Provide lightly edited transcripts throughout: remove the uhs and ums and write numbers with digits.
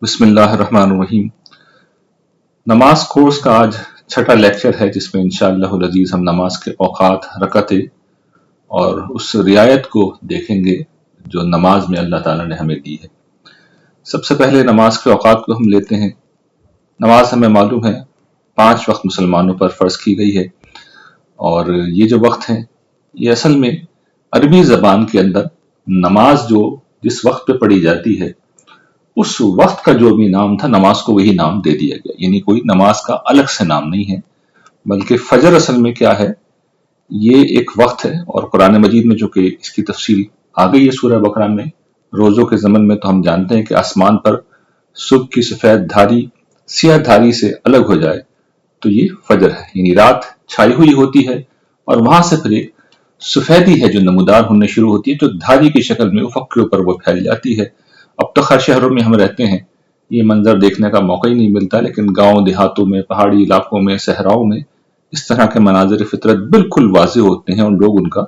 بسم اللہ الرحمن الرحیم۔ نماز کورس کا آج چھٹا لیکچر ہے جس میں انشاءاللہ العزیز ہم نماز کے اوقات، رکعتیں اور اس رعایت کو دیکھیں گے جو نماز میں اللہ تعالیٰ نے ہمیں دی ہے۔ سب سے پہلے نماز کے اوقات کو ہم لیتے ہیں۔ نماز ہمیں معلوم ہے 5 وقت مسلمانوں پر فرض کی گئی ہے، اور یہ جو وقت ہیں یہ اصل میں عربی زبان کے اندر نماز جو جس وقت پہ پڑھی جاتی ہے اس وقت کا جو بھی نام تھا نماز کو وہی نام دے دیا گیا، یعنی کوئی نماز کا الگ سے نام نہیں ہے، بلکہ فجر اصل میں کیا ہے، یہ ایک وقت ہے۔ اور قرآن مجید میں جو کہ اس کی تفصیل آ گئی ہے سورہ بقرہ میں، روزوں کے ضمن میں تو ہم جانتے ہیں کہ آسمان پر صبح کی سفید دھاری سیاہ دھاری سے الگ ہو جائے تو یہ فجر ہے، یعنی رات چھائی ہوئی ہوتی ہے اور وہاں سے پھر ایک سفیدی ہے جو نمودار ہونے شروع ہوتی ہے، جو دھاری کی شکل میں افق کے اوپر وہ پھیل جاتی ہے۔ اب تو خیر شہروں میں ہم رہتے ہیں، یہ منظر دیکھنے کا موقع ہی نہیں ملتا، لیکن گاؤں دیہاتوں میں، پہاڑی علاقوں میں، صحراؤں میں اس طرح کے مناظر فطرت بالکل واضح ہوتے ہیں اور لوگ ان کا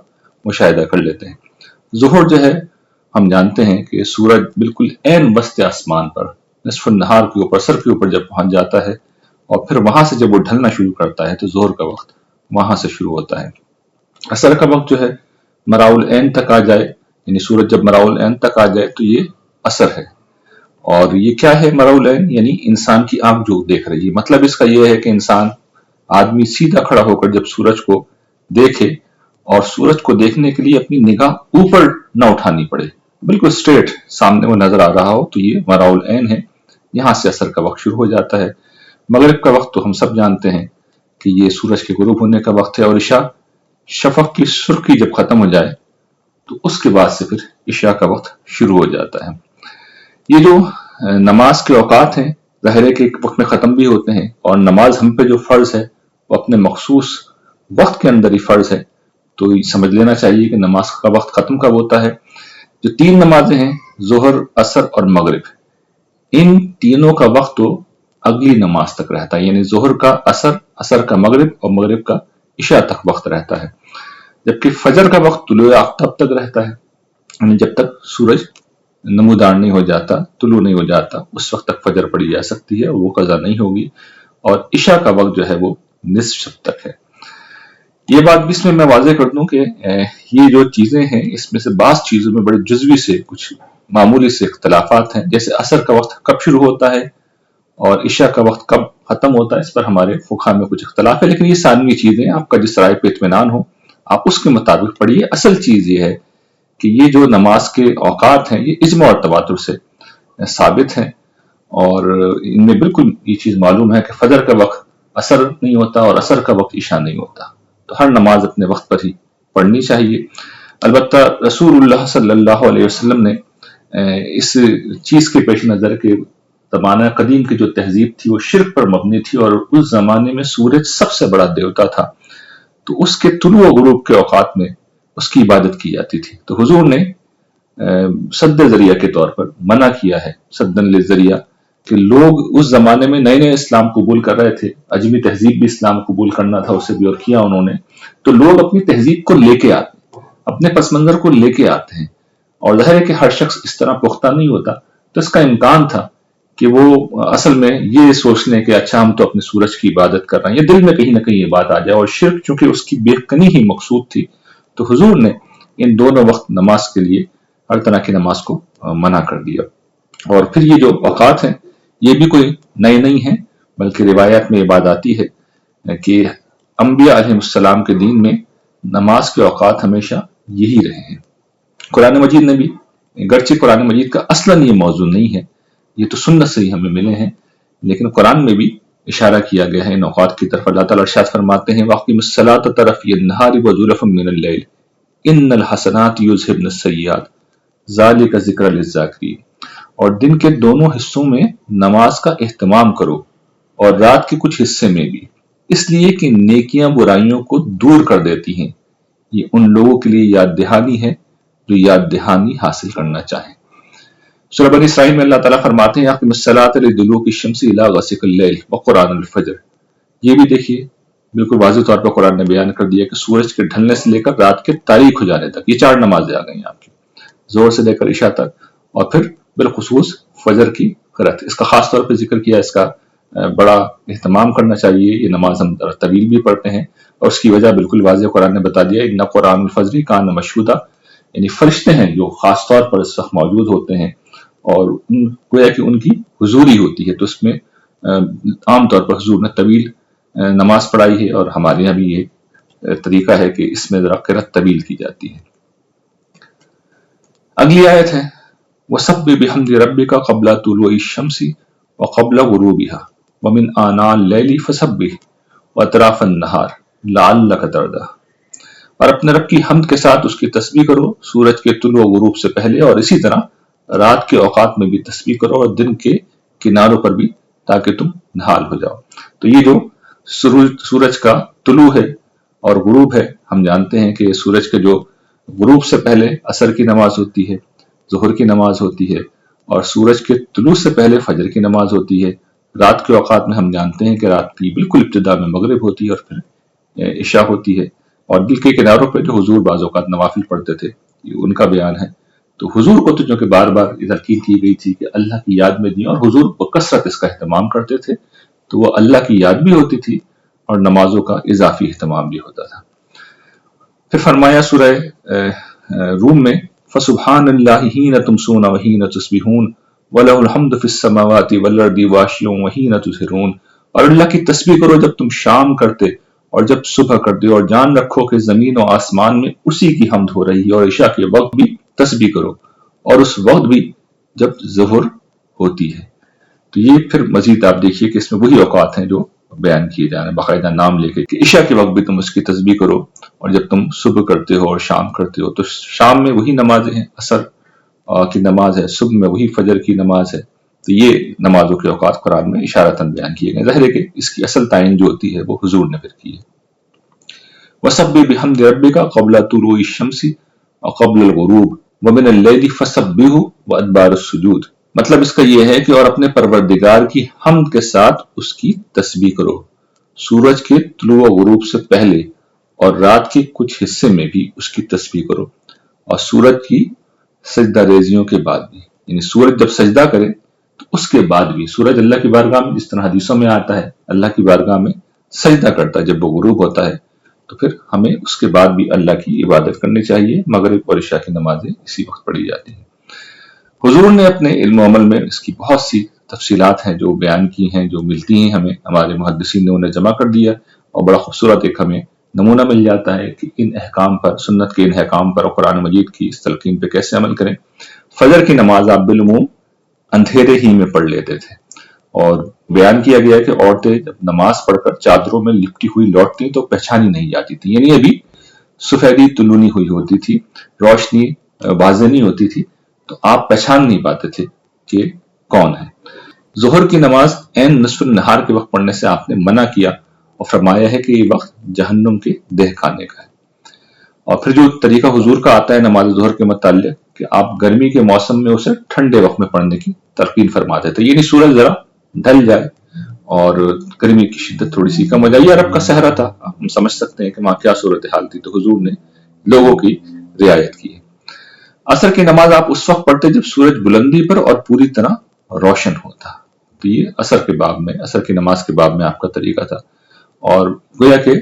مشاہدہ کر لیتے ہیں۔ ظہر جو ہے ہم جانتے ہیں کہ سورج بالکل عین وسط آسمان پر نصف النہار کے اوپر، سر کے اوپر جب پہنچ جاتا ہے اور پھر وہاں سے جب وہ ڈھلنا شروع کرتا ہے تو ظہر کا وقت وہاں سے شروع ہوتا ہے۔ عصر کا وقت جو ہے مراء العین تک آ جائے، یعنی سورج جب مراء العین تک آ جائے تو یہ عصر ہے۔ اور یہ کیا ہے مراء العین؟ یعنی انسان کی آنکھ جو دیکھ رہی ہے۔ مطلب اس کا یہ ہے کہ انسان آدمی سیدھا کھڑا ہو کر جب سورج کو دیکھے اور سورج کو دیکھنے کے لیے اپنی نگاہ اوپر نہ اٹھانی پڑے، بالکل سٹریٹ سامنے وہ نظر آ رہا ہو، تو یہ مراء العین ہے۔ یہاں سے عصر کا وقت شروع ہو جاتا ہے۔ مغرب کا وقت تو ہم سب جانتے ہیں کہ یہ سورج کے غروب ہونے کا وقت ہے، اور عشاء شفق کی سرخی جب ختم ہو جائے تو اس کے بعد سے پھر عشاء کا وقت شروع ہو جاتا ہے۔ یہ جو نماز کے اوقات ہیں ظاہر ہے کہ ایک وقت میں ختم بھی ہوتے ہیں، اور نماز ہم پہ جو فرض ہے وہ اپنے مخصوص وقت کے اندر ہی فرض ہے، تو یہ سمجھ لینا چاہیے کہ نماز کا وقت ختم کب ہوتا ہے۔ جو 3 نمازیں ہیں ظہر، عصر اور مغرب، ان تینوں کا وقت تو اگلی نماز تک رہتا ہے، یعنی ظہر کا عصر، عصر کا مغرب اور مغرب کا عشاء تک وقت رہتا ہے، جبکہ فجر کا وقت طلوع آفتاب تک رہتا ہے، یعنی جب تک سورج نمودار نہیں ہو جاتا، طلوع نہیں ہو جاتا، اس وقت تک فجر پڑھی جا سکتی ہے، وہ قضا نہیں ہوگی۔ اور عشاء کا وقت جو ہے وہ نصف شب تک ہے۔ یہ بات بھی اس میں واضح کر دوں کہ یہ جو چیزیں ہیں اس میں سے بعض چیزوں میں بڑے جزوی سے کچھ معمولی سے اختلافات ہیں، جیسے عصر کا وقت کب شروع ہوتا ہے اور عشاء کا وقت کب ختم ہوتا ہے، اس پر ہمارے فقہا میں کچھ اختلاف ہے، لیکن یہ ثانوی چیزیں، آپ کا جس رائے پہ اطمینان ہو آپ اس کے مطابق پڑھیے۔ اصل چیز یہ ہے کہ یہ جو نماز کے اوقات ہیں یہ اجماع اور تواتر سے ثابت ہیں، اور ان میں بالکل یہ چیز معلوم ہے کہ فجر کا وقت عصر نہیں ہوتا اور عصر کا وقت عشاء نہیں ہوتا، تو ہر نماز اپنے وقت پر ہی پڑھنی چاہیے۔ البتہ رسول اللہ صلی اللہ علیہ وسلم نے اس چیز کے پیش نظر کہ زمانہ قدیم کی جو تہذیب تھی وہ شرک پر مبنی تھی، اور اس زمانے میں سورج سب سے بڑا دیوتا تھا، تو اس کے طلوع و غروب کے اوقات میں اس کی عبادت کی جاتی تھی، تو حضور نے سد ذریعہ کے طور پر منع کیا ہے، سدن للذریعہ، کہ لوگ اس زمانے میں نئے نئے اسلام قبول کر رہے تھے، عجمی تہذیب بھی اسلام قبول کرنا تھا اسے بھی، اور کیا انہوں نے، تو لوگ اپنی تہذیب کو لے کے آتے ہیں، اپنے پس منظر کو لے کے آتے ہیں، اور ظاہر ہے کہ ہر شخص اس طرح پختہ نہیں ہوتا، تو اس کا امکان تھا کہ وہ اصل میں یہ سوچ لیں کہ اچھا ہم تو اپنے سورج کی عبادت کر رہے ہیں، یہ دل میں کہیں نہ کہیں یہ بات آ جائے، اور شرک چونکہ اس کی بے کنی ہی مقصود تھی، تو حضور نے ان دونوں وقت نماز کے لیے ہر طرح کی نماز کو منع کر دیا۔ اور پھر یہ جو اوقات ہیں یہ بھی کوئی نئے نہیں ہیں، بلکہ روایات میں یہ بات آتی ہے کہ انبیاء علیہ السلام کے دین میں نماز کے اوقات ہمیشہ یہی رہے ہیں۔ قرآن مجید نے بھی، گرچہ قرآن مجید کا اصلاً یہ موضوع نہیں ہے، یہ تو سنت سے ہی ہمیں ملے ہیں، لیکن قرآن میں بھی اشارہ کیا گیا ہے ان اوقات کی طرف۔ اللہ تعالیٰ ارشاد فرماتے ہیں وَأَقِمِ الصَّلَاةَ طَرَفَيِ النَّهَارِ وَزُلَفًا مِّنَ اللَّيْلِ إِنَّ الْحَسَنَاتِ يُذْهِبْنَ السَّيِّئَاتِ ذَلِكَ ذِكْرًا لِلذَّاكِرِينَ، اور دن کے دونوں حصوں میں نماز کا اہتمام کرو، اور رات کے کچھ حصے میں بھی، اس لیے کہ نیکیاں برائیوں کو دور کر دیتی ہیں، یہ ان لوگوں کے لیے یاد دہانی ہے جو یاد دہانی حاصل کرنا چاہیں۔ سورہ بنی اسرائیل میں اللہ تعالیٰ فرماتے ہیں اقم الصلاۃ لدلوک الشمس الی غسق اللیل وقرآن الفجر، یہ بھی دیکھیے بالکل واضح طور پر قرآن نے بیان کر دیا کہ سورج کے ڈھلنے سے لے کر رات کے تاریک ہو جانے تک یہ 4 نمازیں آ گئی ہیں آپ کی، زور سے لے کر عشاء تک، اور پھر بالخصوص فجر کی آخرت، اس کا خاص طور پہ ذکر کیا، اس کا بڑا اہتمام کرنا چاہیے. یہ نماز ہم طویل بھی پڑھتے ہیں اور اس کی وجہ بالکل واضح قرآن نے بتا دیا. ان قرآن الفجر کان مشہودا، یعنی فرشتے ہیں جو خاص طور پر اس وقت موجود ہوتے ہیں اور گویا کہ ان کی حضوری ہوتی ہے، تو اس میں عام طور پر حضور نے طویل نماز پڑھائی ہے، اور ہمارے یہاں بھی یہ طریقہ ہے کہ اس میں ذرا قرأت طویل کی جاتی ہے. اگلی آیت ہے وَسَبِّحْ بِحَمْدِ رَبِّكَ قَبْلَ طُلُوعِ الشَّمْسِ وَقَبْلَ غُرُوبِهَا وَمِنْ آنَاءِ اللَّيْلِ فَسَبِّحْ وَأَطْرَافَ النَّهَارِ لَعَلَّكَ تَرْضَىٰ، اور اپنے رب کی حمد کے ساتھ اس کی تسبیح کرو سورج کے طلوع و غروب سے پہلے، اور اسی طرح رات کے اوقات میں بھی تسبیح کرو اور دن کے کناروں پر بھی، تاکہ تم نہال ہو جاؤ. تو یہ جو سورج کا طلوع ہے اور غروب ہے، ہم جانتے ہیں کہ سورج کے جو غروب سے پہلے عصر کی نماز ہوتی ہے، ظہر کی نماز ہوتی ہے، اور سورج کے طلوع سے پہلے فجر کی نماز ہوتی ہے. رات کے اوقات میں ہم جانتے ہیں کہ رات کی بالکل ابتدا میں مغرب ہوتی ہے اور پھر عشاء ہوتی ہے. اور دل کے کناروں پہ جو حضور بعض اوقات نوافل پڑھتے تھے، یہ ان کا بیان ہے. تو حضور کو تو چونکہ بار بار تلقین کی گئی تھی کہ اللہ کی یاد میں دیں، اور حضور بکثرت اس کا اہتمام کرتے تھے، تو وہ اللہ کی یاد بھی ہوتی تھی اور نمازوں کا اضافی اہتمام بھی ہوتا تھا. پھر فرمایا سورہ روم میں فَسُبْحَانَ اللَّهِ حِينَ تُمْسُونَ وَحِينَ تُصْبِحُونَ وَلَهُ الْحَمْدُ فِي السَّمَاوَاتِ وَالْأَرْضِ وَعَشِيًّا وَحِينَ تُظْهِرُونَ، اور اللہ کی تسبیح کرو جب تم شام کرتے اور جب صبح کرتے، اور جان رکھو کہ زمین و آسمان میں اسی کی حمد ہو رہی ہے، اور عشاء کے وقت بھی تسبیح کرو اور اس وقت بھی جب ظہر ہوتی ہے. تو یہ پھر مزید آپ دیکھیے کہ اس میں وہی اوقات ہیں جو بیان کیے جا رہے ہیں باقاعدہ نام لے کے، کہ عشاء کے وقت بھی تم اس کی تسبیح کرو، اور جب تم صبح کرتے ہو اور شام کرتے ہو. تو شام میں وہی نمازیں ہیں، عصر کی نماز ہے، صبح میں وہی فجر کی نماز ہے. تو یہ نمازوں کے اوقات قرآن میں اشارتاً بیان کیے گئے. ظاہر ہے کہ اس کی اصل تعین جو ہوتی ہے وہ حضور نے پھر کی ہے. وَسَبِّحْ بِحَمْدِ رَبِّكَ قَبْلَ طُلُوعِ الشَّمْسِ وَقَبْلَ الْغُرُوبِ وَمِنَ اللَّيْلِ فَسَبِّحْهُ وَأَدْبَارَ السُّجُودِ. مطلب اس کا یہ ہے کہ اور اپنے پروردگار کی حمد کے ساتھ اس کی تسبیح کرو سورج کے طلوع و غروب سے پہلے، اور رات کے کچھ حصے میں بھی اس کی تسبیح کرو، اور سورج کی سجدہ ریزیوں کے بعد بھی، یعنی سورج جب سجدہ کرے تو اس کے بعد بھی سورج اللہ کی بارگاہ میں، جس طرح حدیثوں میں آتا ہے، اللہ کی بارگاہ میں سجدہ کرتا ہے جب وہ غروب ہوتا ہے. تو پھر ہمیں اس کے بعد بھی اللہ کی عبادت کرنی چاہیے. مغرب اور عشاء کی نمازیں اسی وقت پڑھی جاتی ہیں. حضور نے اپنے علم و عمل میں اس کی بہت سی تفصیلات ہیں جو بیان کی ہیں، جو ملتی ہیں ہمیں، ہمارے محدثین نے انہیں جمع کر دیا، اور بڑا خوبصورت ایک ہمیں نمونہ مل جاتا ہے کہ ان احکام پر، سنت کے ان احکام پر اور قرآن مجید کی اس تلقین پہ کیسے عمل کریں. فجر کی نماز آپ بالعموم اندھیرے ہی میں پڑھ لیتے تھے، اور بیان کیا گیا کہ عورتیں جب نماز پڑھ کر چادروں میں لپٹی ہوئی لوٹتی تو پہچانی نہیں جاتی تھی، یعنی ابھی سفیدی طلوع ہوئی ہوتی تھی، روشنی واضح نہیں ہوتی تھی، تو آپ پہچان نہیں پاتے تھے کہ کون ہے. ظہر کی نماز عین نصف النہار کے وقت پڑھنے سے آپ نے منع کیا اور فرمایا ہے کہ یہ وقت جہنم کے دہ کھانے کا ہے. اور پھر جو طریقہ حضور کا آتا ہے نماز ظہر کے متعلق کہ آپ گرمی کے موسم میں اسے ٹھنڈے وقت میں پڑھنے کی تلقین فرماتے تھے، یعنی سورج ذرا ڈھل جائے اور گرمی کی شدت تھوڑی سی کم ہو جائے. یہ عرب کا صحرا تھا، ہم سمجھ سکتے ہیں کہ وہاں کیا صورتحال تھی، تو حضور نے لوگوں کی رعایت کی ہے. عصر کی نماز آپ اس وقت پڑھتے جب سورج بلندی پر اور پوری طرح روشن ہوتا. تو یہ عصر کے باب میں، عصر کی نماز کے باب میں آپ کا طریقہ تھا. اور گویا کہ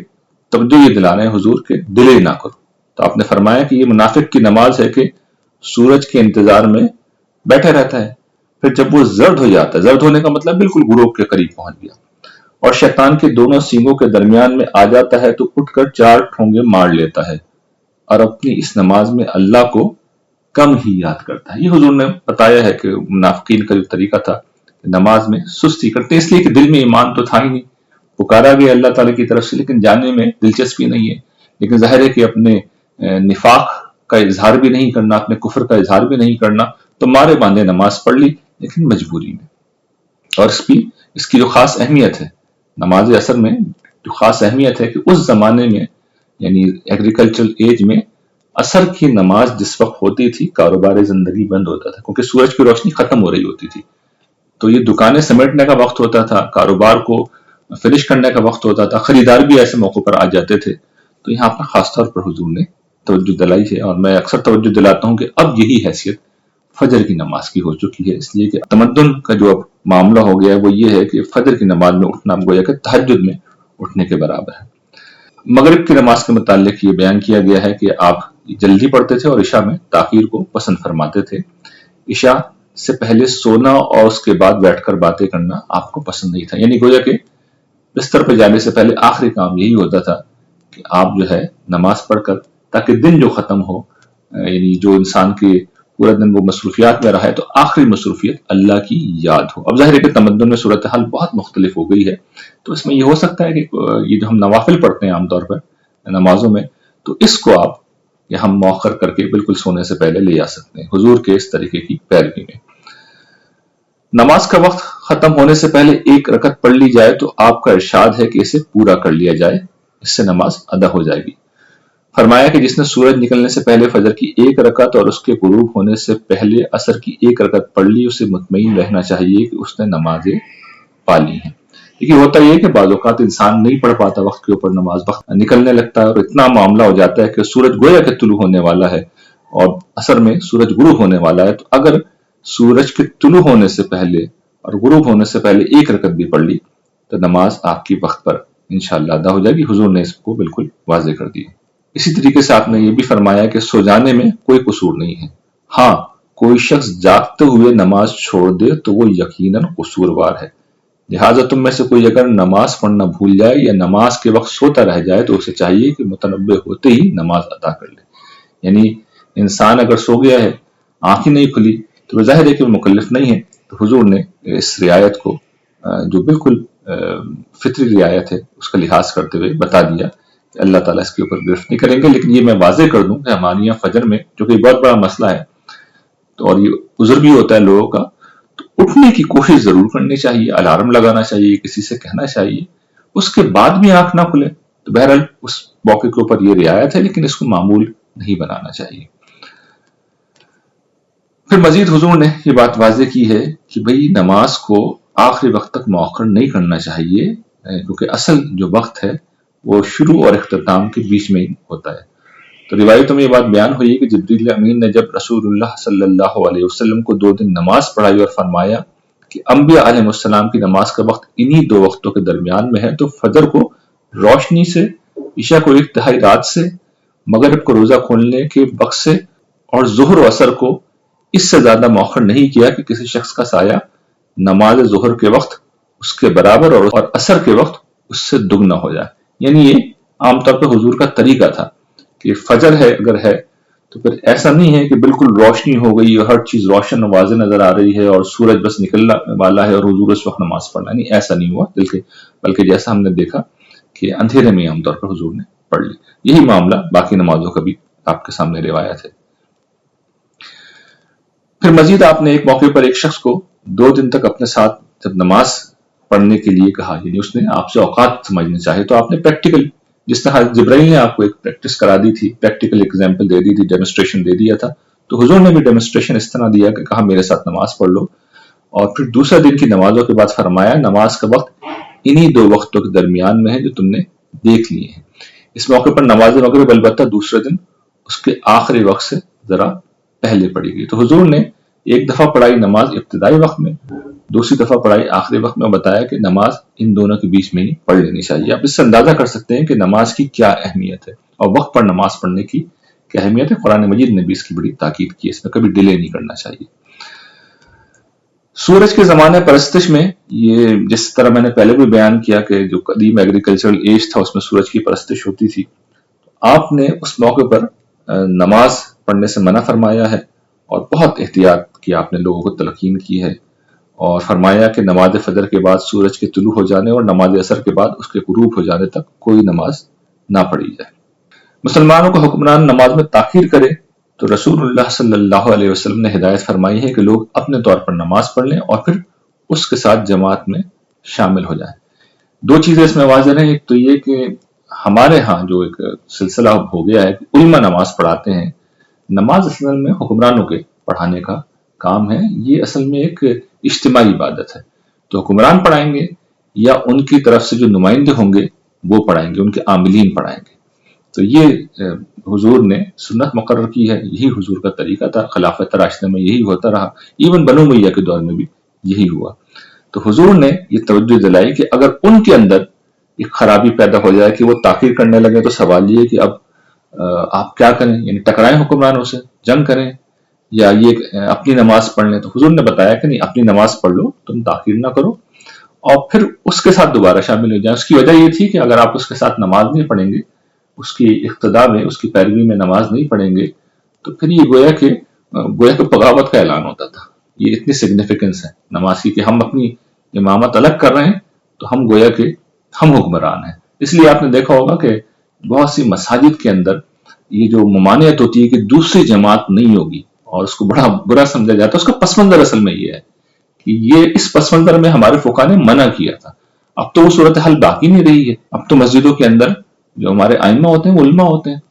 توجہ یہ دلا رہے ہیں حضور کے ڈیلے نہ کرو. تو آپ نے فرمایا کہ یہ منافق کی نماز ہے کہ سورج کے انتظار میں بیٹھا رہتا ہے، پھر جب وہ زرد ہو جاتا ہے، زرد ہونے کا مطلب بالکل غروب کے قریب پہنچ گیا، اور شیطان کے دونوں سینگوں کے درمیان میں آ جاتا ہے، تو اٹھ کر 4 ٹھونگے مار لیتا ہے اور اپنی اس نماز میں اللہ کو کم ہی یاد کرتا ہے. یہ حضور نے بتایا ہے کہ منافقین کا جو طریقہ تھا نماز میں سستی کرتے، اس لیے کہ دل میں ایمان تو تھا ہی نہیں، پکارا گیا اللہ تعالیٰ کی طرف سے لیکن جانے میں دلچسپی نہیں ہے. لیکن ظاہر ہے کہ اپنے نفاق کا اظہار بھی نہیں کرنا، اپنے کفر کا اظہار بھی نہیں کرنا، تو مارے باندھے نماز پڑھ لی لیکن مجبوری میں. اور اس کی جو خاص اہمیت ہے نماز عصر میں، جو خاص اہمیت ہے کہ اس زمانے میں، یعنی ایگریکلچرل ایج میں، عصر کی نماز جس وقت ہوتی تھی کاروبار زندگی بند ہوتا تھا، کیونکہ سورج کی روشنی ختم ہو رہی ہوتی تھی. تو یہ دکانیں سمیٹنے کا وقت ہوتا تھا، کاروبار کو فنش کرنے کا وقت ہوتا تھا، خریدار بھی ایسے موقع پر آ جاتے تھے. تو یہاں پر خاص طور پر حضور نے توجہ دلائی ہے، اور میں اکثر توجہ دلاتا ہوں کہ اب یہی حیثیت फजर की नमाज की हो चुकी है, इसलिए कि तमद्दुन का जो अब मामला हो गया है वो ये है कि फजर की नमाज में उठना गोया कि तहज्जुद में उठने के बराबर है। मगरिब की नमाज के मुतालिक ये बयान किया गया है कि आप जल्दी पढ़ते थे और इशा में ताखीर को पसंद फरमाते थे। इशा से पहले सोना और उसके बाद बैठकर बातें करना आपको पसंद नहीं था, यानी गोया कि बिस्तर पर जाने से पहले आखिरी काम यही होता था कि आप जो है नमाज पढ़कर, ताकि दिन जो खत्म हो, यानी जो इंसान के पूरा दिन वो मसरूफियात में रहा है, तो आखिरी मसरूफियत अल्लाह की याद हो। अब जाहिर है कि तमद्दुन में सूरत हाल बहुत मुख्तलिफ हो गई है, तो इसमें ये हो सकता है कि ये जो हम नवाफिल पढ़ते हैं आमतौर पर नमाजों में, तो इसको आप या हम मौखर करके बिल्कुल सोने से पहले ले आ सकते हैं हुजूर के इस तरीके की पैरवी में। नमाज का वक्त खत्म होने से पहले एक रकत पढ़ ली जाए तो आपका इरशाद है कि इसे पूरा कर लिया जाए, इससे नमाज अदा हो जाएगी। फरमाया कि जिसने सूरज निकलने से पहले फजर की एक रकत और उसके गुरूब होने से पहले असर की एक रकत पढ़ ली, उसे मुतमईन रहना चाहिए कि उसने नमाजें पा ली हैं। देखिए होता यह है कि बाज़ औक़ात इंसान नहीं पढ़ पाता वक्त के ऊपर नमाज, वक्त निकलने लगता है और इतना मामला हो जाता है कि सूरज गोया के तुलू होने वाला है और असर में सूरज गुरूब होने वाला है, तो अगर सूरज के तुलू होने से पहले और गुरूब होने से पहले एक रकत भी पढ़ ली तो नमाज आपकी वक्त पर इंशाअल्लाह अदा हो जाएगी। हुजूर ने इसको बिल्कुल वाज़ेह कर दिया। इसी तरीके से आपने ये भी फरमाया कि सो जाने में कोई कसूर नहीं है, हाँ कोई शख्स जागते हुए नमाज छोड़ दे तो वो यकीनन कसूरवार है। लिहाजा तुम में से कोई अगर नमाज पढ़ना भूल जाए या नमाज के वक्त सोता रह जाए तो उसे चाहिए कि मुतनब्बे होते ही नमाज अदा कर ले। यानी इंसान अगर सो गया है, आंखें नहीं खुली, तो वो जाहिर है कि वो मुकल्लिफ नहीं है। तो हुजूर ने इस रियायत को जो बिल्कुल फितरी रियायत है उसका लिहाज करते हुए बता दिया कि अल्लाह ताला इसके ऊपर गिरफ्त नहीं करेंगे। लेकिन ये मैं वाज़ेह कर दूं कि हमारे यहाँ फजर में, जो कि बहुत बड़ा मसला है तो और ये उज़्र भी होता है लोगों का, तो उठने की कोशिश जरूर करनी चाहिए, अलार्म लगाना चाहिए, किसी से कहना चाहिए, उसके बाद भी आंख ना खुले तो बहरहाल उस मौके के ऊपर ये रियायत है, लेकिन इसको मामूल नहीं बनाना चाहिए। फिर मजीद हुजूर ने ये बात वाज़ेह की है कि भाई नमाज को आखिरी वक्त तक मौखर नहीं करना चाहिए, क्योंकि असल जो वक्त है वो शुरू और इख्तिताम के बीच में ही होता है। तो रिवायतों में ये बात बयान हुई है कि जिब्रील अमीन ने जब रसूलुल्लाह सल्लल्लाहु अलैहि वसल्लम को 2 दिन नमाज पढ़ाई और फरमाया कि अंबिया अलैहिस्सलाम की नमाज का वक्त इन्हीं 2 वक्तों के दरमियान में है, तो फजर को रोशनी से, ईशा को 1/3 रात से, मगरिब को रोजा खोलने के वक्त से और ज़ुहर और असर को इससे ज्यादा मौखर नहीं किया कि किसी शख्स का साया नमाज ज़ुहर के वक्त उसके बराबर और असर के वक्त उससे दुगना हो जाए। यानी ये आमतौर पर हुजूर का तरीका था कि फजर है अगर है तो फिर ऐसा नहीं है कि बिल्कुल रोशनी हो गई और हर चीज रोशन वाज़ेह नजर आ रही है और सूरज बस निकलने वाला है और हुजूर उस वक्त नमाज पढ़ना, नहीं ऐसा नहीं हुआ, बल्कि जैसा हमने देखा कि अंधेरे में आमतौर पर हुजूर ने पढ़ ली। यही मामला बाकी नमाजों का भी आपके सामने रिवायत है। फिर मजीद आपने एक मौके पर एक शख्स को 2 दिन तक अपने साथ जब नमाज पढ़ने के लिए कहा, यानी उसने आपसे औकात समझने चाहे, तो आपने प्रैक्टिकल, जिस तरह जिब्राइल ने आपको एक प्रैक्टिस करा दी थी, प्रैक्टिकल एग्जाम्पल दे दी थी, डेमोस्ट्रेशन दे दिया था, तो हुजूर ने भी डेमोस्ट्रेशन इस तरह दिया कि कहा मेरे साथ नमाज पढ़ लो, और फिर दूसरे दिन की नमाजों के बाद फरमाया नमाज का वक्त इन्हीं 2 वक्तों के दरमियान में है जो तुमने देख लिए हैं। इस मौके पर नमाज मगरिब अलबत्ता दूसरे दिन उसके आखिरी वक्त से जरा पहले पढ़ी गई। तो हुजूर ने एक दफा पढ़ाई नमाज इब्तिदाई वक्त में, दूसरी दफा पढ़ाई आखिरी वक्त में, बताया कि नमाज इन दोनों के बीच में ही पढ़ लेनी चाहिए। आप इससे अंदाजा कर सकते हैं कि नमाज की क्या अहमियत है और वक्त पर नमाज पढ़ने की क्या अहमियत है। कुरान मजीद ने भी इसकी बड़ी ताकीद की है, इसमें कभी डिले नहीं करना चाहिए। सूरज के जमाने परस्तिश में, ये जिस तरह मैंने पहले भी बयान किया कि जो कदीम एग्रीकल्चरल एज था उसमें सूरज की परस्तिश होती थी, आपने उस मौके पर नमाज पढ़ने से मना फरमाया है और बहुत एहतियात की आपने लोगों को तलकीन की है, और फरमाया कि नमाज फजर के बाद सूरज के तुलू हो जाने और नमाज असर के बाद उसके गुरूब हो जाने तक कोई नमाज ना पढ़ी जाए। मुसलमानों का हुक्मरान नमाज में ताखीर करे तो रसूलुल्लाह सल्लल्लाहु अलैहि वसल्लम ने हिदायत फरमाई है कि लोग अपने तौर पर नमाज पढ़ लें और फिर उसके साथ जमात में शामिल हो जाएं। 2 चीजें इसमें वाज़ेह हैं। एक तो ये कि हमारे यहाँ जो एक सिलसिला हो गया है कि उलमा नमाज पढ़ाते हैं, नमाज असल में हुक्मरानों के पढ़ाने का काम है, ये असल में एक इज्तिमाई इबादत है। तो हुक्मरान पढ़ाएंगे या उनकी तरफ से जो नुमाइंदे होंगे वो पढ़ाएंगे, उनके आमिलीन पढ़ाएंगे। तो ये हुजूर ने सुन्नत मुकर्रर की है, यही हुजूर का तरीका था, खिलाफत राशिदा में यही होता रहा, इवन बनु उमय्या के दौर में भी यही हुआ। तो हुजूर ने ये तवज्जो दिलाई कि अगर उनके अंदर एक खराबी पैदा हो जाए कि वो ताकीर करने लगे, तो सवाल ये कि अब आप क्या करें, यानी टकराएं हुक्मरानों से, जंग करें, या ये अपनी नमाज पढ़ लें। तो हुजूर ने बताया कि नहीं, अपनी नमाज पढ़ लो, तुम ताकीर ना करो, और फिर उसके साथ दोबारा शामिल हो जाए। उसकी वजह ये थी कि अगर आप उसके साथ नमाज नहीं पढ़ेंगे, उसकी इक्तदा में, उसकी पैरवी में नमाज नहीं पढ़ेंगे, तो फिर ये गोया कि बगावत का ऐलान होता था। ये इतनी सिग्निफिकेंस है नमाज की कि हम अपनी इमामत अलग कर रहे हैं, तो हम गोया कि हम हुक्मरान हैं। इसलिए आपने देखा होगा कि बहुत सी मसाजिद के अंदर ये जो ममानियत होती है कि दूसरी जमात नहीं होगी और उसको बड़ा बुरा समझा जाता है, उसका पस मंजर असल में ये है कि ये इस पस मंजर में हमारे फुका ने मना किया था। अब तो वो सूरत हाल बाकी नहीं रही है। अब तो मस्जिदों के अंदर जो हमारे आइम्मा होते हैं वो उलमा होते हैं,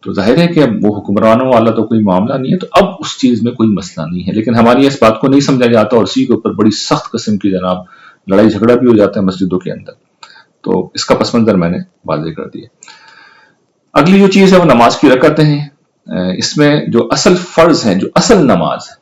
तो जाहिर है कि अब वो हुक्मरानों वाला तो कोई मामला नहीं है, तो अब उस चीज में कोई मसला नहीं है। लेकिन हमारी इस बात को नहीं समझा जाता और इसी के ऊपर बड़ी सख्त किस्म की जनाब लड़ाई झगड़ा भी हो जाता है मस्जिदों के अंदर। तो इसका पस मंजर मैंने वाज़ेह कर दिया। अगली जो चीज है वो नमाज की रकतें हैं। इसमें जो असल फर्ज हैं, जो असल नमाज है,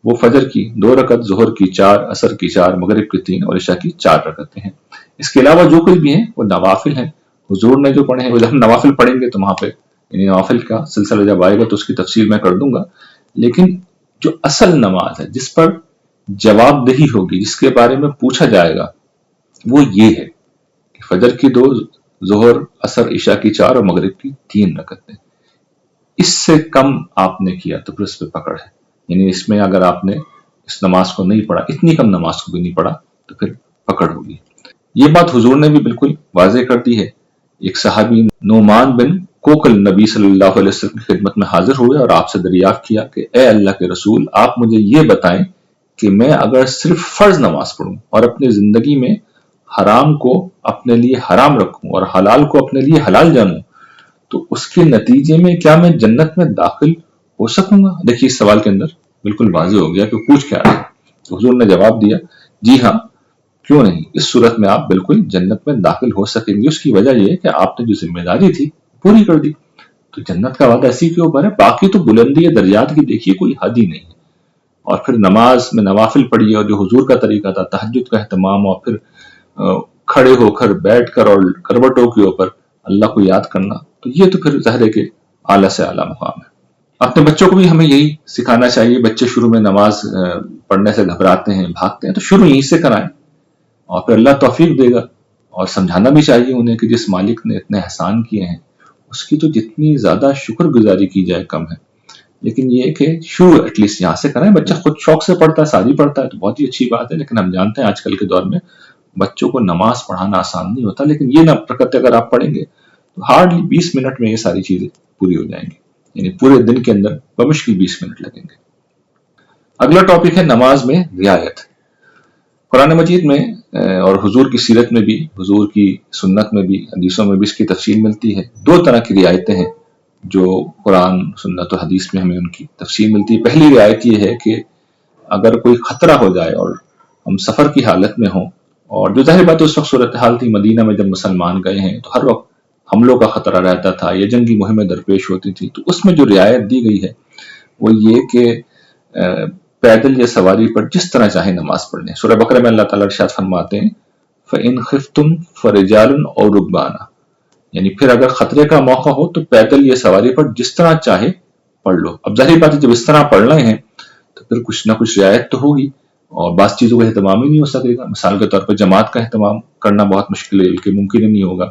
वो फजर की 2 रकत, जोहर की 4, असर की 4, मगरिब की 3 और इशा की 4 रकतें हैं। इसके अलावा जो कुछ भी हैं वो नवाफिल हैं, हुजूर ने जो पढ़े हैं। वो जब हम नवाफिल पढ़ेंगे तो वहां पे यानी नवाफिल का सिलसिला जब आएगा तो उसकी तफसील मैं कर दूंगा। लेकिन जो असल नमाज है, जिस पर जवाबदेही होगी, जिसके बारे में पूछा जाएगा, वो ये है कि फजर की 2, जोहर, असर, इशा की 4 और मगरिब की 3 रकतें। इससे कम आपने किया तो फिर उस पर पकड़ है। यानी इसमें अगर आपने इस नमाज को नहीं पढ़ा, इतनी कम नमाज को भी नहीं पढ़ा, तो फिर पकड़ होगी। ये बात हुजूर ने भी बिल्कुल वाज़ेह कर दी है। एक सहाबी नोमान बिन कोकल नबी सल्लल्लाहु अलैहि वसल्लम की खिदमत में हाजिर हुए और आपसे दरियाफ्त किया कि ए अल्लाह के रसूल, आप मुझे ये बताएं कि मैं अगर सिर्फ फर्ज नमाज पढ़ूं और अपनी जिंदगी में हराम को अपने लिए हराम रखूं और हलाल को अपने लिए हलाल जानूं, तो उसके नतीजे में क्या मैं जन्नत में दाखिल हो सकूंगा? देखिए इस सवाल के अंदर बिल्कुल वाज़ेह हो गया कि पूछ क्या रहे। तो हुजूर ने जवाब दिया, जी हाँ, क्यों नहीं, इस सूरत में आप बिल्कुल जन्नत में दाखिल हो सकेंगे। उसकी वजह यह है कि आपने जो जिम्मेदारी थी पूरी कर दी। तो जन्नत का वादा इसी के ऊपर है। बाकी तो बुलंदी दर्जात की देखिए कोई हद ही नहीं है। और फिर नमाज में नवाफिल पढ़िए, और जो हुजूर का तरीका था तहज्जुद का एहतमाम, और फिर खड़े होकर, बैठकर और करवटों के ऊपर अल्लाह को याद करना, तो ये तो फिर ज़ाहिर है कि आला से आला मुकाम है। अपने बच्चों को भी हमें यही सिखाना चाहिए। बच्चे शुरू में नमाज पढ़ने से घबराते हैं, भागते हैं, तो शुरू यहीं से कराएं और फिर अल्लाह तौफीक देगा। और समझाना भी चाहिए उन्हें कि जिस मालिक ने इतने एहसान किए हैं, उसकी तो जितनी ज्यादा शुक्रगुजारी की जाए कम है। लेकिन ये कि शुरू एटलीस्ट यहाँ से कराएं। बच्चा खुद शौक से पढ़ता है, सारी पढ़ता है, तो बहुत ही अच्छी बात है। लेकिन हम जानते हैं आजकल के दौर में बच्चों को नमाज पढ़ाना आसान नहीं होता। लेकिन ये ना प्रकट अगर आप पढ़ेंगे तो हार्डली 20 मिनट में ये सारी चीजें पूरी हो जाएंगी। यानी पूरे दिन के अंदर बमुश्किल 20 मिनट लगेंगे। अगला टॉपिक है नमाज में रियायत। कुरान मजीद में और हुजूर की सीरत में भी, हुजूर की सुन्नत में भी, हदीसों में भी इसकी तफसील मिलती है। 2 तरह की रियायतें हैं जो कुरान, सुन्नत और हदीस में हमें उनकी तफसील मिलती है। पहली रियायत ये है कि अगर कोई खतरा हो जाए और हम सफर की हालत में हों, और जो जाहिर बात है उस वक्त सूरत हाल थी, मदीना में जब मुसलमान गए हैं तो हर वक्त हमलों का खतरा रहता था, ये जंगी मुहिमें दरपेश होती थी। तो उसमें जो रियायत दी गई है वो ये कि पैदल या सवारी पर जिस तरह चाहे नमाज पढ़ लें। सूरह बकरा में अल्लाह ताला इरशाद फरमाते हैं, फ़इन खिफ्तुम फरिजालन और रुकबाना, यानी फिर अगर खतरे का मौका हो तो पैदल या सवारी पर जिस तरह चाहे पढ़ लो। अब जाहिर बात है जब इस तरह पढ़ रहे हैं तो फिर कुछ ना कुछ रियायत तो होगी, और बास चीजों का एहतमाम ही नहीं हो सकेगा। मिसाल के तौर पर जमात का एहतमाम करना बहुत मुश्किल है, बल्कि मुमकिन नहीं होगा।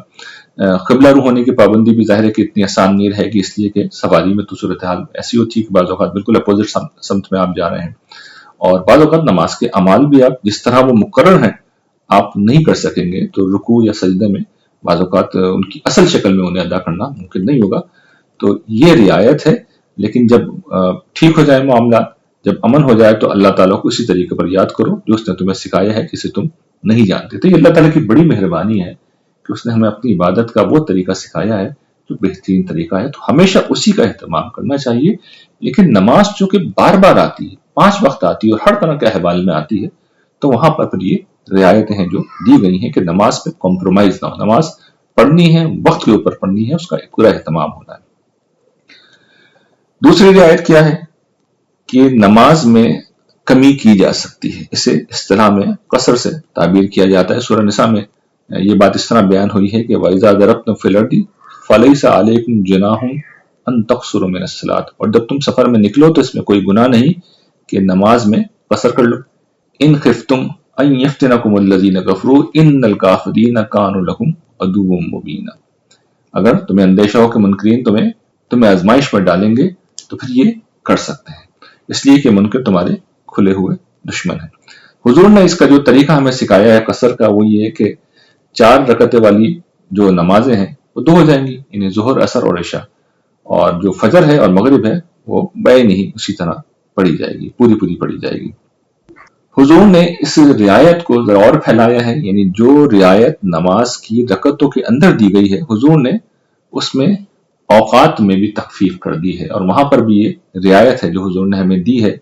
क़िबला रुख होने की पाबंदी भी जाहिर है कि इतनी आसान नहीं रहेगी, इसलिए कि सवारी में तो सूरत हाल ऐसी होती है कि बाज़ औक़ात बिल्कुल अपोजिट समत में आप जा रहे हैं, और बाज़ औक़ात नमाज के अमाल भी आप जिस तरह वो मुकर्रर हैं आप नहीं कर सकेंगे। तो रुकू या सजदे में बाज़ औक़ात उनकी असल शक्ल में उन्हें अदा करना मुमकिन नहीं होगा। तो ये रियायत है। लेकिन जब ठीक हो जाए मामला, जब अमन हो जाए, तो अल्लाह ताला को इसी तरीके पर याद करो जो उसने तुम्हें सिखाया है, जिसे तुम नहीं जानते। तो ये अल्लाह ताला की बड़ी मेहरबानी है कि उसने हमें अपनी इबादत का वो तरीका सिखाया है जो बेहतरीन तरीका है। तो हमेशा उसी का एहतमाम करना चाहिए। लेकिन नमाज चूंकि बार बार आती है, 5 वक्त आती है और हर तरह के अहवाल में आती है, तो वहां पर फिर ये रियायतें हैं जो दी गई हैं कि नमाज पे कॉम्प्रोमाइज ना हो। नमाज पढ़नी है, वक्त के ऊपर पढ़नी है, उसका पूरा एहतमाम होना है। दूसरी रियायत क्या है कि नमाज में कमी की जा सकती है, इसे इस्तिलाह में कसर से ताबीर किया जाता है। सूरह निसा में ये बात इस तरह बयान हुई है कि वइज़ा दरबतुम फिल अर्दी फलैसा अलैकुम जुनाहुन अन तक़सुरू मिनस सलात, और जब तुम सफर में निकलो तो इसमें कोई गुनाह नहीं कि नमाज में कसर कर लो। इन खिफ्तुम अन यफ्तिनकुमुल्लज़ीना कफ़रू इन्नल काफ़िरीना कानू लकुम अदुव्वुम मुबीना, अगर तुम्हें अंदेशा हो कि मुनकरीन तुम्हें आजमाइश में डालेंगे तो फिर ये कर सकते हैं, इसलिए कि मुनकर तुम्हारे खुले हुए दुश्मन है। हुजूर ने इसका जो तरीका हमें सिखाया है कसर का, वो ये है कि 4 रकतें वाली जो नमाजें हैं वो 2 हो जाएंगी, यानी ज़ोहर, असर और इशा, और जो फजर है और मगरिब है वो बैन ही उसी तरह पढ़ी जाएगी, पूरी पूरी पढ़ी जाएगी। हुजूर ने इस रियायत को जरा और फैलाया है, यानी जो रियायत नमाज की रकतों के अंदर दी गई है हुजूर ने उसमें औकात में भी तखफीफ कर दी है, और वहां पर भी ये रियायत है जो हुजूर ने हमें दी है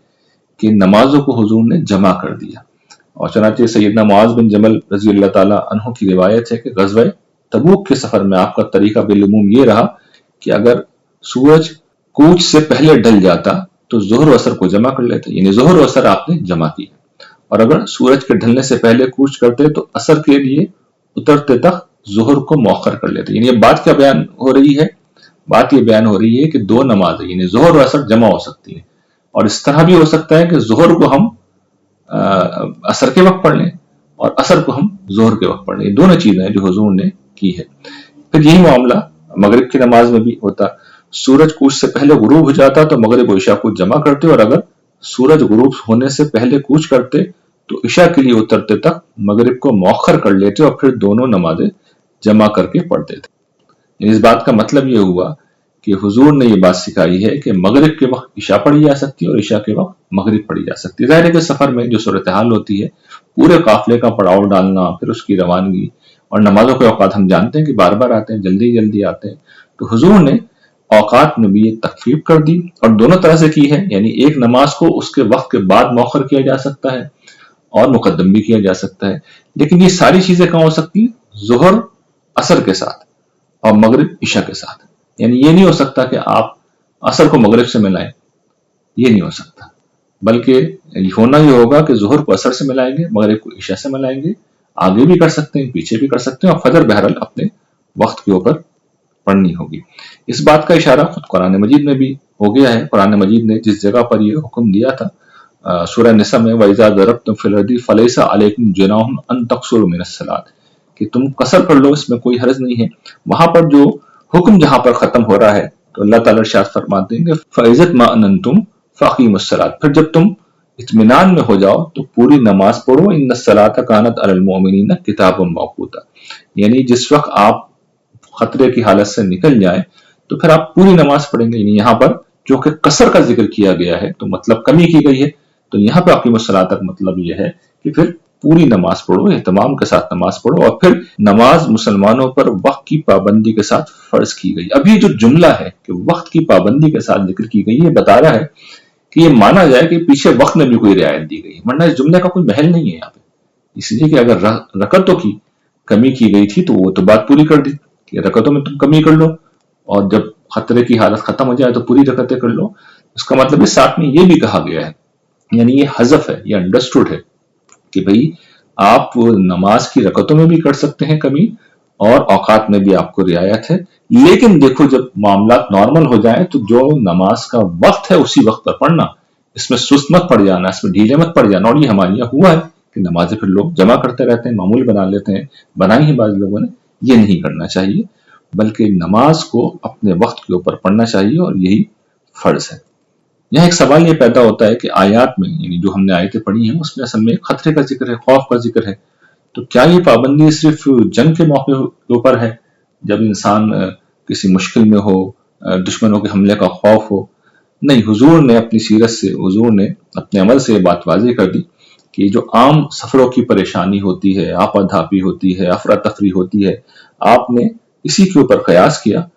कि नमाजों को हुजूर ने जमा कर दिया। और चनाचे सैयदना मुआज बिन जबल रजी अल्लाह ताला अन्हु की रिवायत है कि ग़ज़वा तबूक के सफर में आपका तरीका बिलुमूम ये रहा कि अगर सूरज कूच से पहले ढल जाता तो ज़ोहर और असर को जमा कर लेते, यानी ज़ोहर और असर आपने जमा किया, और अगर सूरज के ढलने से पहले कूच करते तो असर के लिए उतरते तक ज़ोहर को मौखर कर लेते। यानी बात क्या बयान हो रही है? बात ये बयान हो रही है कि 2 नमाजें यानी ज़ोहर और असर जमा हो सकती है, और इस तरह भी हो सकता है कि ज़ोहर को हम असर के वक्त पढ़ लें और असर को हम ज़ोहर के वक्त पढ़ लें। दोनों चीजें जो हुजूर ने की है। फिर यही मामला मगरिब की नमाज में भी होता, सूरज कूच से पहले गुरूब हो जाता तो मगरिब और इशा को जमा करते, और अगर सूरज गुरूब होने से पहले कूच करते तो इशा के लिए उतरते तक मगरिब को मौखर कर लेते और फिर दोनों नमाजें जमा करके पढ़ते थे। इस बात का मतलब यह हुआ कि हुजूर ने ये बात सिखाई है कि मगरिब के वक्त इशा पढ़ी जा सकती है और इशा के वक्त मगरिब पढ़ी जा सकती है। जाहिर है कि सफर में जो सूरत हाल होती है, पूरे काफिले का पड़ाव डालना, फिर उसकी रवानगी, और नमाजों के औकात हम जानते हैं कि बार बार आते हैं, जल्दी जल्दी आते हैं, तो हुजूर ने औकात में भी ये तखफीफ कर दी और दोनों तरह से की है, यानी एक नमाज को उसके वक्त के बाद मौखर किया जा सकता है और मुकद्दम भी किया जा सकता है। लेकिन ये सारी चीजें कहाँ हो सकती है? ज़ोहर असर के साथ और मगरिब इशा के साथ। यानी ये नहीं हो सकता कि आप असर को मगरिब से मिलाएं, ये नहीं हो सकता, बल्कि होना ये होगा कि ज़ोहर को असर से मिलाएंगे, मगरिब को इशा से मिलाएंगे। आगे भी कर सकते हैं, पीछे भी कर सकते हैं, और फजर बहरहाल अपने वक्त के ऊपर पढ़नी होगी। इस बात का इशारा खुद कुरान मजीद में भी हो गया है। कुरान मजीद ने जिस जगह पर यह हुक्म दिया था, सूरह निसा में, वइज़ा दरबतुम फिल अर्दी फलैसा अलैकुम जुनाहुन अन तक़सूरू मिनस सलात, कि तुम कसर कर लो, इसमें कोई हर्ज नहीं है। वहां पर जो हुक्म जहां पर खत्म हो रहा है तो अल्लाह ताला इरशाद फरमाते हैं कि फ़इज़ा तमअनन्तुम फ़अक़ीमुस सलात, फिर जब तुम इत्मीनान में हो जाओ तो पूरी नमाज पढ़ो। इन्नस सलाता कानत अलल मुमिनीना किताबम मौक़ूता, यानी जिस वक्त आप खतरे की हालत से निकल जाए तो फिर आप पूरी नमाज पढ़ेंगे। यानी यहाँ पर जो कि कसर का जिक्र किया गया है तो मतलब कमी की गई है, तो यहाँ पे अक़ीमुस सलात का मतलब यह है कि फिर पूरी नमाज पढ़ो, एहतमाम के साथ नमाज पढ़ो। और फिर नमाज मुसलमानों पर वक्त की पाबंदी के साथ फर्ज की गई। अब ये जो जुमला है कि वक्त की पाबंदी के साथ जिक्र की गई, ये बता रहा है कि ये माना जाए कि पीछे वक्त में भी कोई रियायत दी गई, वरना इस जुमले का कोई महल नहीं है यहाँ पे। इसलिए कि अगर रकतों की कमी की गई थी तो वो तो बात पूरी कर दी कि रकतों में तुम कमी कर लो, और जब खतरे की हालत खत्म हो जाए तो पूरी रकतें कर लो। इसका मतलब इस साथ में ये भी कहा गया है, यानी ये हज़फ है, ये अंडरस्टूड है कि भाई आप नमाज की रकतों में भी कर सकते हैं कमी और औकात में भी आपको रियायत है। लेकिन देखो जब मामला नॉर्मल हो जाए तो जो नमाज का वक्त है उसी वक्त पर पढ़ना, इसमें सुस्त मत पड़ जाना, इसमें ढीले मत पड़ जाना। और ये हमारे यहाँ हुआ है कि नमाजें फिर लोग जमा करते रहते हैं, मामूल बना लेते हैं, बनाई ही बाज़ लोगों ने। ये नहीं करना चाहिए, बल्कि नमाज को अपने वक्त के ऊपर पढ़ना चाहिए और यही फर्ज है। यहाँ एक सवाल ये पैदा होता है कि आयात में, यानी जो हमने आयतें पढ़ी हैं उसमें असल में खतरे का जिक्र है, खौफ का जिक्र है, तो क्या ये पाबंदी सिर्फ जंग के मौके के ऊपर है, जब इंसान किसी मुश्किल में हो, दुश्मनों के हमले का खौफ हो? नहीं, हुजूर ने अपनी सीरत से, हुजूर ने अपने अमल से बात वाज़ेह कर दी कि जो आम सफरों की परेशानी होती है, आपाधापी होती है, अफरा तफरी होती है, आपने इसी के ऊपर कयास किया।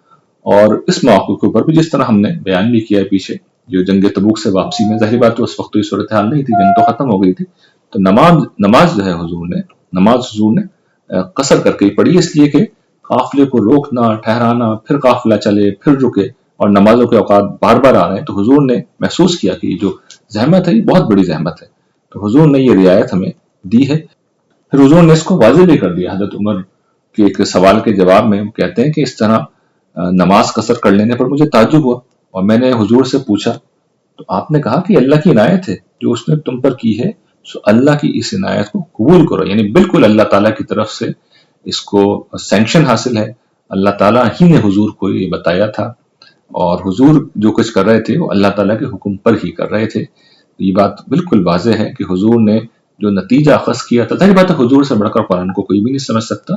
और इस मौके के ऊपर भी जिस तरह हमने बयान भी किया है पीछे, जो जंग तबूक से वापसी में, जाहिर बात है उस वक्त तो ये सूरत हाल नहीं थी, जंग तो खत्म हो गई थी, तो नमाज जो है हुजूर ने कसर करके ही पढ़ी, इसलिए कि काफिले को रोकना, ठहराना, फिर काफिला चले, फिर रुके, اور نمازوں کے اوقات بار بار آ رہے ہیں، تو حضور نے محسوس کیا کہ یہ جو زحمت ہے یہ بہت بڑی زحمت ہے، تو حضور نے یہ رعایت ہمیں دی ہے۔ پھر حضور نے اس کو واضح بھی کر دیا۔ حضرت عمر کے ایک سوال کے جواب میں وہ کہتے ہیں کہ اس طرح نماز قصر کر لینے پر مجھے تعجب ہوا، اور میں نے حضور سے پوچھا تو آپ نے کہا کہ اللہ کی عنایت ہے جو اس نے تم پر کی ہے، سو اللہ کی اس عنایت کو قبول کرو، یعنی بالکل اللہ تعالیٰ کی طرف سے اس کو سینکشن حاصل ہے، اللہ تعالیٰ ہی نے حضور کو یہ بتایا تھا، اور حضور جو کچھ کر رہے تھے وہ اللہ تعالیٰ کے حکم پر ہی کر رہے تھے۔ یہ بات بالکل واضح ہے کہ حضور نے جو نتیجہ اخذ کیا تھا، ظاہر بات ہے حضور سے بڑھ کر قرآن کو کوئی بھی نہیں سمجھ سکتا،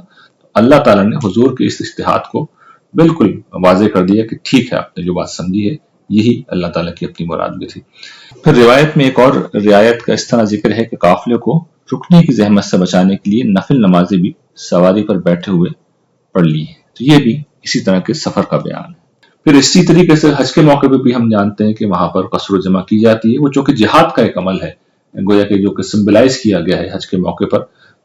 اللہ تعالیٰ نے حضور کے اس اجتہاد کو بالکل واضح کر دیا کہ ٹھیک ہے، آپ نے جو بات سمجھی ہے یہی اللہ تعالیٰ کی اپنی مراد بھی تھی۔ پھر روایت میں ایک اور رعایت کا اس طرح ذکر ہے کہ قافلے کو رکنے کی زحمت سے بچانے کے لیے نفل نمازیں بھی سواری پر بیٹھے ہوئے پڑھ لی ہیں، تو یہ بھی اسی طرح کے سفر کا بیان ہے۔ پھر اسی طریقے سے حج کے موقع پہ بھی ہم جانتے ہیں کہ وہاں پر قصر و جمع کی جاتی ہے، وہ چونکہ جہاد کا ایک عمل ہے، گویا کہ جو کہ سمبلائز کیا گیا ہے حج کے موقع پر،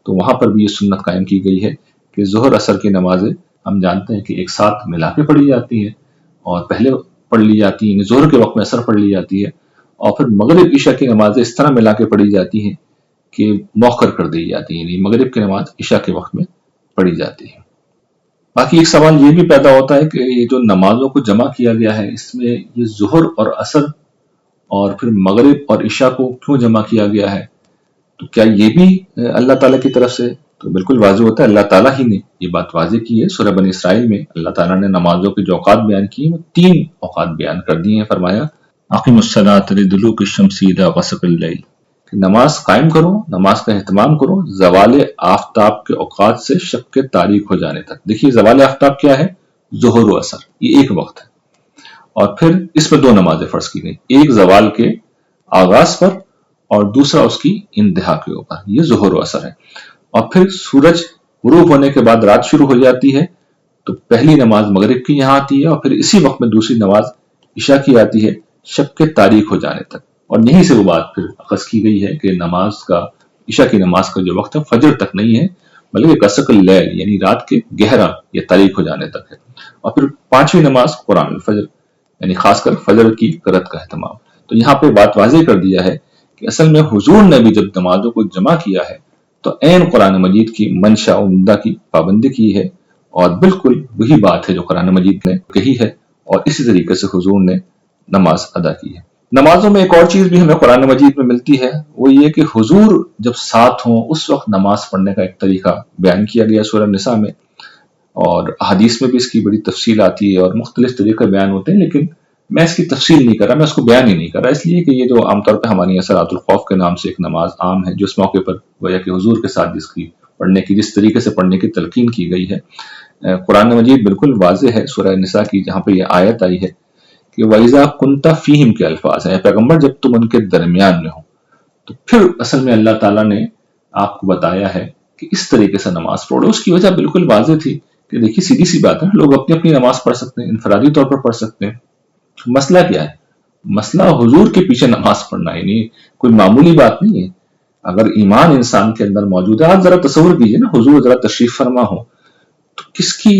تو وہاں پر بھی یہ سنت قائم کی گئی ہے کہ ظہر اثر کی نمازیں ہم جانتے ہیں کہ ایک ساتھ ملا کے پڑھی جاتی ہیں، اور پہلے پڑھ لی جاتی ہیں، یعنی ظہر کے وقت میں اثر پڑھ لی جاتی ہے، اور پھر مغرب عشاء کی نمازیں اس طرح ملا کے پڑھی جاتی ہیں کہ مؤخر کر دی جاتی ہیں، یعنی مغرب کی نماز عشاء کے وقت میں پڑھی جاتی ہے۔ باقی ایک سوال یہ بھی پیدا ہوتا ہے کہ یہ جو نمازوں کو جمع کیا گیا ہے، اس میں یہ ظہر اور عصر اور پھر مغرب اور عشاء کو کیوں جمع کیا گیا ہے؟ تو کیا یہ بھی اللہ تعالیٰ کی طرف سے؟ تو بالکل واضح ہوتا ہے، اللہ تعالیٰ ہی نے یہ بات واضح کی ہے۔ سورہ بنی اسرائیل میں اللہ تعالیٰ نے نمازوں کے جو اوقات بیان کیے ہیں وہ 3 اوقات بیان کر دیے ہیں، فرمایا اقیم الصلاۃ لدلوک الشمس الی غسق اللیل، کہ نماز قائم کرو، نماز کا اہتمام کرو زوال آفتاب کے اوقات سے شب کے تاریک ہو جانے تک۔ دیکھیے زوال آفتاب کیا ہے؟ ظہر و عصر، یہ ایک وقت ہے، اور پھر اس میں 2 نمازیں فرض کی گئی، ایک زوال کے آغاز پر اور دوسرا اس کی انتہا کے اوپر، یہ ظہر و عصر ہے۔ اور پھر سورج غروب ہونے کے بعد رات شروع ہو جاتی ہے، تو پہلی نماز مغرب کی یہاں آتی ہے، اور پھر اسی وقت میں دوسری نماز عشاء کی آتی ہے شب کے تاریک ہو جانے تک۔ اور یہیں سے وہ بات پھر اخذ کی گئی ہے کہ نماز کا، عشاء کی نماز کا جو وقت ہے فجر تک نہیں ہے، بلکہ غسق اللیل یعنی رات کے گہرا یا تاریک ہو جانے تک ہے۔ اور پھر 5ویں نماز قرآن الفجر، یعنی خاص کر فجر کی قرأت کا اہتمام۔ تو یہاں پہ بات واضح کر دیا ہے کہ اصل میں حضور نے بھی جب نمازوں کو جمع کیا ہے تو عین قرآن مجید کی منشا و مدہ کی پابندی کی ہے، اور بالکل وہی بات ہے جو قرآن مجید نے کہی ہے، اور اسی طریقے سے حضور نے نماز ادا کی ہے۔ نمازوں میں ایک اور چیز بھی ہمیں قرآن مجید میں ملتی ہے، وہ یہ کہ حضور جب ساتھ ہوں اس وقت نماز پڑھنے کا ایک طریقہ بیان کیا گیا سورہ نساء میں، اور حدیث میں بھی اس کی بڑی تفصیل آتی ہے اور مختلف طریقے بیان ہوتے ہیں، لیکن میں اس کی تفصیل نہیں کر رہا، میں اس کو بیان ہی نہیں کر رہا، اس لیے کہ یہ جو عام طور پہ ہماری صلاۃ الخوف کے نام سے ایک نماز عام ہے جو اس موقع پر گویا کہ حضور کے ساتھ جس طریقے سے پڑھنے کی تلقین کی گئی ہے، قرآن مجید بالکل واضح ہے سورہ نساء کی جہاں پہ یہ آیت آئی ہے کہ وَإِذَا كُنْتَ فِيهِمْ کے الفاظ ہیں، پیغمبر جب تم ان کے درمیان میں ہو، تو پھر اصل میں اللہ تعالیٰ نے آپ کو بتایا ہے کہ اس طریقے سے نماز پڑھو۔ اس کی وجہ بالکل واضح تھی کہ دیکھیے سیدھی سی بات ہے، لوگ اپنی اپنی نماز پڑھ سکتے ہیں، انفرادی طور پر پڑھ سکتے ہیں، مسئلہ کیا ہے؟ مسئلہ حضور کے پیچھے نماز پڑھنا، یعنی کوئی معمولی بات نہیں ہے۔ اگر ایمان انسان کے اندر موجود ہے، آپ ذرا تصور کیجئے نا، حضور ذرا تشریف فرما ہو تو کس کی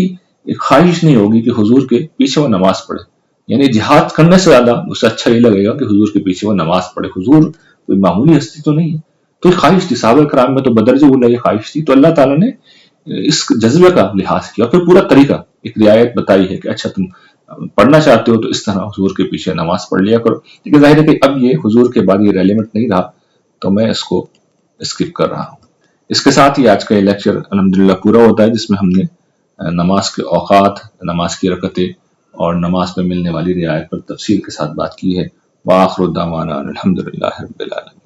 ایک خواہش نہیں ہوگی کہ حضور کے پیچھے وہ نماز پڑھے؟ یعنی جہاد کرنے سے زیادہ اسے اچھا ہی لگے گا کہ حضور کے پیچھے وہ نماز پڑھے۔ حضور کوئی معمولی ہستی تو نہیں ہے، تو ایک خواہش تھی، صحابہ کرام میں تو بدرجہ اولی یہ خواہش تھی، تو اللہ تعالیٰ نے اس جذبے کا لحاظ کیا، پھر پورا طریقہ ایک رعایت بتائی ہے کہ اچھا تم پڑھنا چاہتے ہو تو اس طرح حضور کے پیچھے نماز پڑھ لیا کرو۔ لیکن ظاہر ہے کہ اب یہ حضور کے بعد یہ ریلیونٹ نہیں رہا، تو میں اس کو اسکپ کر رہا ہوں۔ اس کے ساتھ ہی آج کا یہ لیکچر الحمدللہ پورا ہوتا ہے، جس میں ہم نے نماز کے اوقات، نماز کی رکعتیں اور نماز میں ملنے والی رعایت پر تفصیل کے ساتھ بات کی ہے۔ وآخر دعوانا الحمدللہ رب العالمین۔